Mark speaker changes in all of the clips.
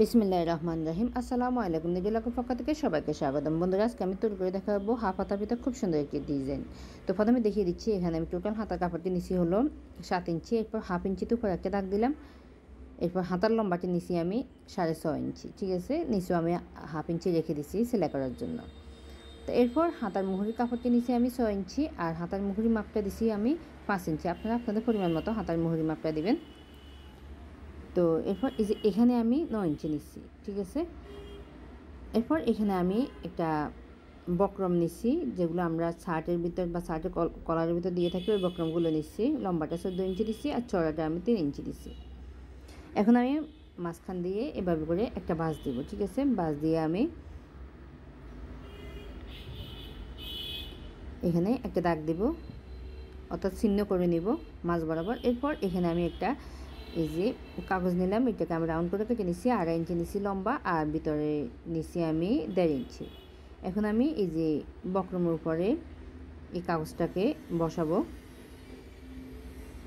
Speaker 1: বিসমিল্লাহির রহমানির রহিম। আসসালামু আলাইকুম। নিজুলাকের পক্ষ থেকে সবাইকে স্বাগতম। বন্ধুরা, আজকে আমি তৈরি করে দেখাবো হাফ হাতার ভিতরে খুব সুন্দর একটি ডিজাইন। তো প্রথমে দেখিয়ে দিচ্ছি, এখানে আমি টোটাল হাতার কাপড়টি নিছি হলো 7 ইঞ্চি। এরপর হাফ ইঞ্চিতে উপরে একটা দাগ দিলাম। এরপর হাতার লম্বাটি নিছি আমি 6.5 ইঞ্চি। ঠিক আছে, নিচেও আমি হাফ ইঞ্চি রেখে দিছি সেলাই করার জন্য। তো এরপর হাতার মুহুরির কাপড়টি নিছি আমি 6 ইঞ্চি, আর হাতার মুহুরির মাপটা দিছি আমি 5 ইঞ্চি। আপনারা আপনাদের পরিমাণ মতো হাতার মুহুরির মাপটা দিবেন। তো এরপর এই যে এখানে আমি 9 ইঞ্চি নিচ্ছি। ঠিক আছে, এরপর এখানে আমি একটা বক্রম নিচ্ছি, যেগুলো আমরা শার্টের ভিতর বা শার্টের কলারের ভিতর দিয়ে থাকি, ওই বক্রমগুলো নিচ্ছি। লম্বাটা 14 ইঞ্চি দিচ্ছি, আর চড়াটা আমি 3 ইঞ্চি দিচ্ছি। এখন আমি মাঝখান দিয়ে এভাবে করে একটা ভাঁজ দিব। ঠিক আছে, ভাঁজ দিয়ে আমি এখানে একটা দাগ দিব, অর্থাৎ চিহ্ন করে নিব মাঝ বরাবর। এরপর এখানে আমি একটা এই যে কাগজ নিলাম, এটাকে আমি রাউন্ড করে কেটে নিচ্ছি। 2.5 ইঞ্চি নিচ্ছি লম্বা, আর ভিতরে নিচ্ছি আমি 1.5 ইঞ্চি। এখন আমি এই যে বক্রমের উপরে এই কাগজটাকে বসাবো।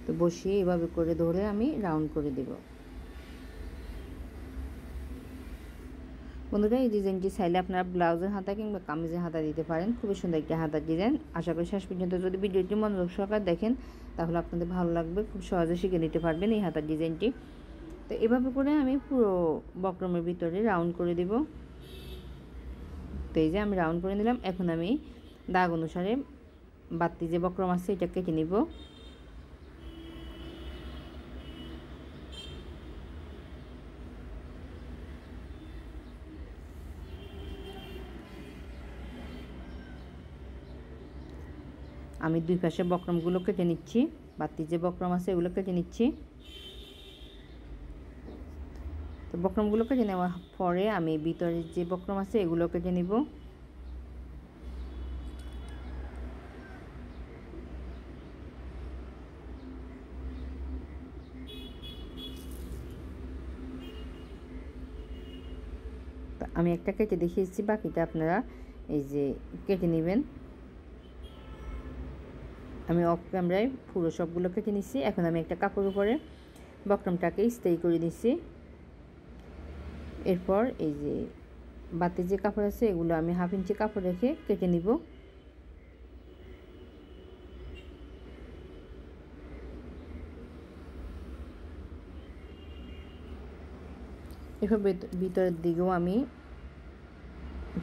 Speaker 1: তো বসিয়ে এভাবে করে ধরে আমি রাউন্ড করে দেব। বন্ধুরা, এই ডিজাইনটি চাইলে আপনারা ব্লাউজের হাতা কিংবা কামিজের হাতা দিতে পারেন। খুবই সুন্দর একটি হাতার ডিজাইন। আশা করি শেষ পর্যন্ত যদি ভিডিওটি মনোযোগ সহকারে দেখেন তাহলে আপনাদের ভালো লাগবে, খুব সহজে শিখে নিতে পারবেন এই হাতার ডিজাইনটি। তো এভাবে করে আমি পুরো বক্রমের ভিতরে রাউন্ড করে দেব। তো এই যে আমি রাউন্ড করে নিলাম। এখন আমি দাগ অনুসারে বাড়তি যে বক্রম আছে এটা কেটে নিব। আমি দুই পাশে বক্রমগুলো কেটে নিচ্ছি, বাড়তি যে বক্রম আছে এগুলো কেটে নিচ্ছি। তো বক্রমগুলো কেটে নেওয়ার পরে আমি ভিতরে যে বক্রম আছে এগুলো কেটে নিব। তো আমি একটা কেটে দেখিয়েছি, বাকিটা আপনারা এই যে কেটে নেবেন। আমি অফ ক্যামেরায় পুরো সবগুলো কেটে নিচ্ছি। এখন আমি একটা কাপড়ের উপরে বক্রমটাকে ইস্ত্রি করে নিচ্ছি। এরপর এই যে বাতি যে কাপড় আছে এগুলো আমি হাফ ইঞ্চি কাপড় রেখে কেটে নিব। এরপর ভিতরের দিকেও আমি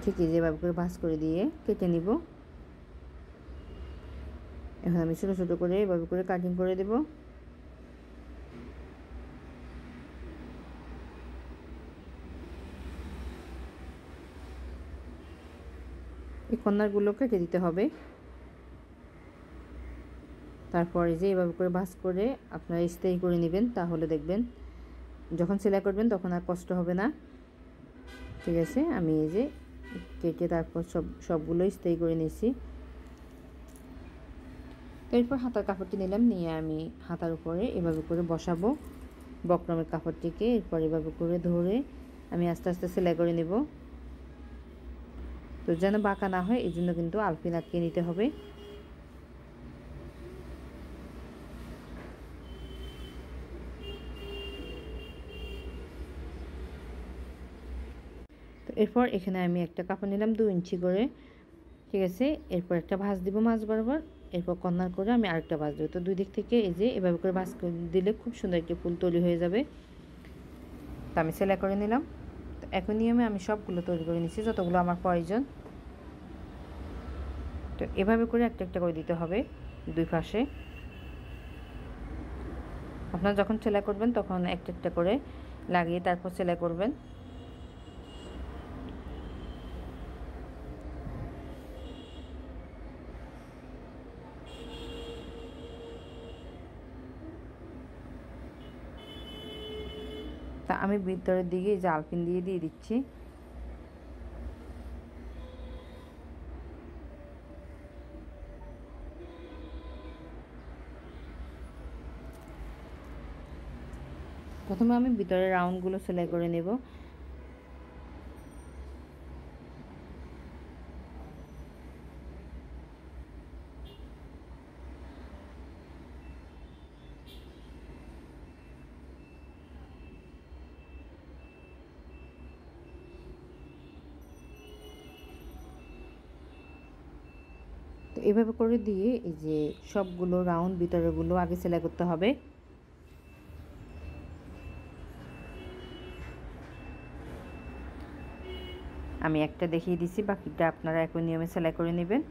Speaker 1: ঠিক যেভাবে করে ভাঁজ করে দিয়ে কেটে নিব। এখন আমি ছোটো ছোটো করে এভাবে করে কাটিং করে দেব। এই কর্নারগুলো কেটে দিতে হবে। তারপর এই যে এভাবে করে ভাঁজ করে আপনারা ইস্ত্রি করে নেবেন, তাহলে দেখবেন যখন সেলাই করবেন তখন আর কষ্ট হবে না। ঠিক আছে, আমি এই যে কেটে তারপর সবগুলো ইস্ত্রি করে নিয়েছি। এরপর হাতার কাপড়টি নিলাম, নিয়ে আমি হাতার উপরে এভাবে করে বসাবো বক্রমের কাপড়টিকে। এরপর এভাবে করে ধরে আমি আস্তে আস্তে সেলাই করে নেব। তো যেন বাঁকা না হয় এই জন্য কিন্তু আলপিন আটকে নিতে হবে। তো এরপর এখানে আমি একটা কাপড় নিলাম 2 ইঞ্চি করে। ঠিক আছে, এরপর একটা ভাঁজ দিব মাঝ বরাবর। এরপর কর্নার করে আমি আরেকটা ভাঁজ দেবো। তো দুই দিক থেকে এই যে এভাবে করে ভাঁজ করে দিলে খুব সুন্দর একটি ফুল তৈরি হয়ে যাবে। তো আমি সেলাই করে নিলাম। তো একই নিয়মে আমি সবগুলো তৈরি করে নিচ্ছি যতগুলো আমার প্রয়োজন। তো এভাবে করে একটা একটা করে দিতে হবে দুই পাশে। আপনারা যখন সেলাই করবেন তখন একটা একটা করে লাগিয়ে তারপর সেলাই করবেন। তা আমি ভিতরের দিকে যে আলপিন দিয়ে দিচ্ছি। প্রথমে আমি ভিতরের রাউন্ডগুলো সেলাই করে নেব। এভাবে করে দিয়ে এই যে সবগুলো রাউন্ড ভিতরেগুলো আগে সেলাই করতে হবে। আমি একটা দেখিয়ে দিছি, বাকিটা আপনারা একই নিয়মে সেলাই করে নেবেন।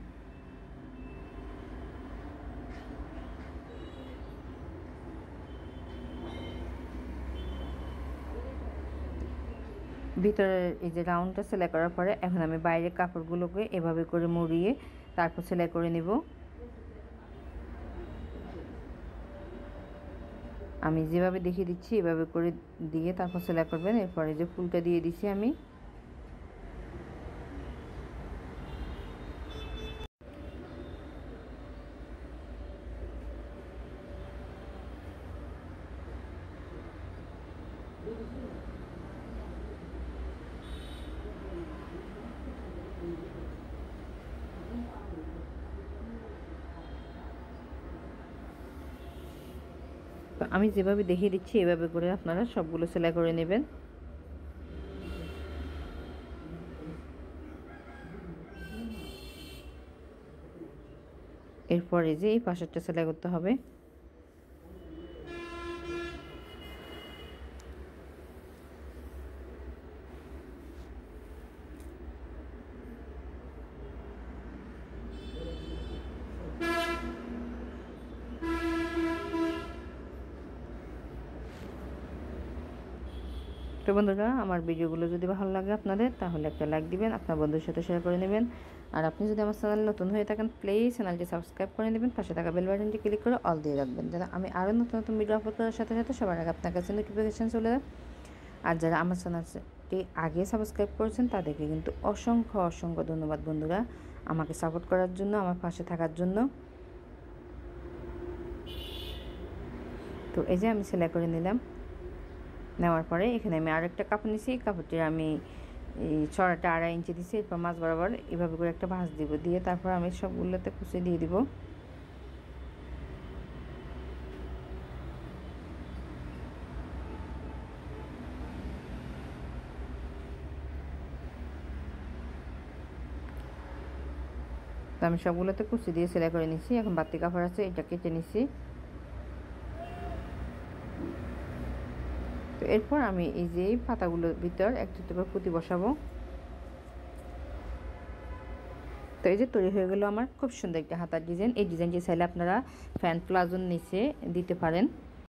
Speaker 1: ভিতরের এই যে রাউন্ডটা সেলাই করার পরে এখন আমি বাইরের কাপড়গুলোকে এভাবে করে মুড়িয়ে তারপর সেলাই করে নেব। আমি যেভাবে দেখিয়ে দিচ্ছি এভাবে করে দিয়ে তারপর সেলাই করবেন। এরপরে যে ফুলটা দিয়ে দিছি আমি, তো আমি যেভাবে দেখিয়ে দিচ্ছি এভাবে করে আপনারা সবগুলো সেলাই করে নেবেন। এরপরে যে এই পাশেরটা সেলাই করতে হবে। তো বন্ধুরা, আমার ভিডিওগুলো যদি ভালো লাগে আপনাদের, তাহলে একটা লাইক দিবেন, আপনার বন্ধুর সাথে শেয়ার করে নেবেন। আর আপনি যদি আমার চ্যানেল নতুন হয়ে থাকেন, প্লিজ চ্যানেলটি সাবস্ক্রাইব করে নেবেন, পাশে থাকা বেল বাটনটি ক্লিক করে অল দিয়ে রাখবেন, যেন আমি আরও নতুন নতুন ভিডিও আপলোড করার সাথে সাথে সবার আগে আপনার কাছে নোটিফিকেশান চলে যায়। আর যারা আমার চ্যানেলটি আগে সাবস্ক্রাইব করেছেন তাদেরকে কিন্তু অসংখ্য অসংখ্য ধন্যবাদ বন্ধুরা, আমাকে সাপোর্ট করার জন্য, আমার পাশে থাকার জন্য। তো এই যে আমি সেলাই করে নিলাম। নেওয়ার পরে এখানে আমি আরেকটা কাপড় নিছি, কাপড়টির আমি এই ছড়াটা 2.5 ইঞ্চি দিছি। এরপর মাছ বরাবর এভাবে করে একটা ভাঁজ দিব, দিয়ে তারপর আমি সবগুলোতে কুচি দিয়ে দিব। তো আমি সবগুলোতে কুচি দিয়ে সেলাই করে নিছি। এখন বাড়তি কাপড় আছে, এটা কেটে নিছি। তো এরপর আমি এই যে পাতাগুলোর ভিতর একটা করে পুঁতি বসাবো। তো এই যে তৈরি হয়ে গেল আমার খুব সুন্দর একটা হাতার ডিজাইন। এই ডিজাইনটি চাইলে আপনারা প্যান্ট প্লাজোর নিচে দিতে পারেন।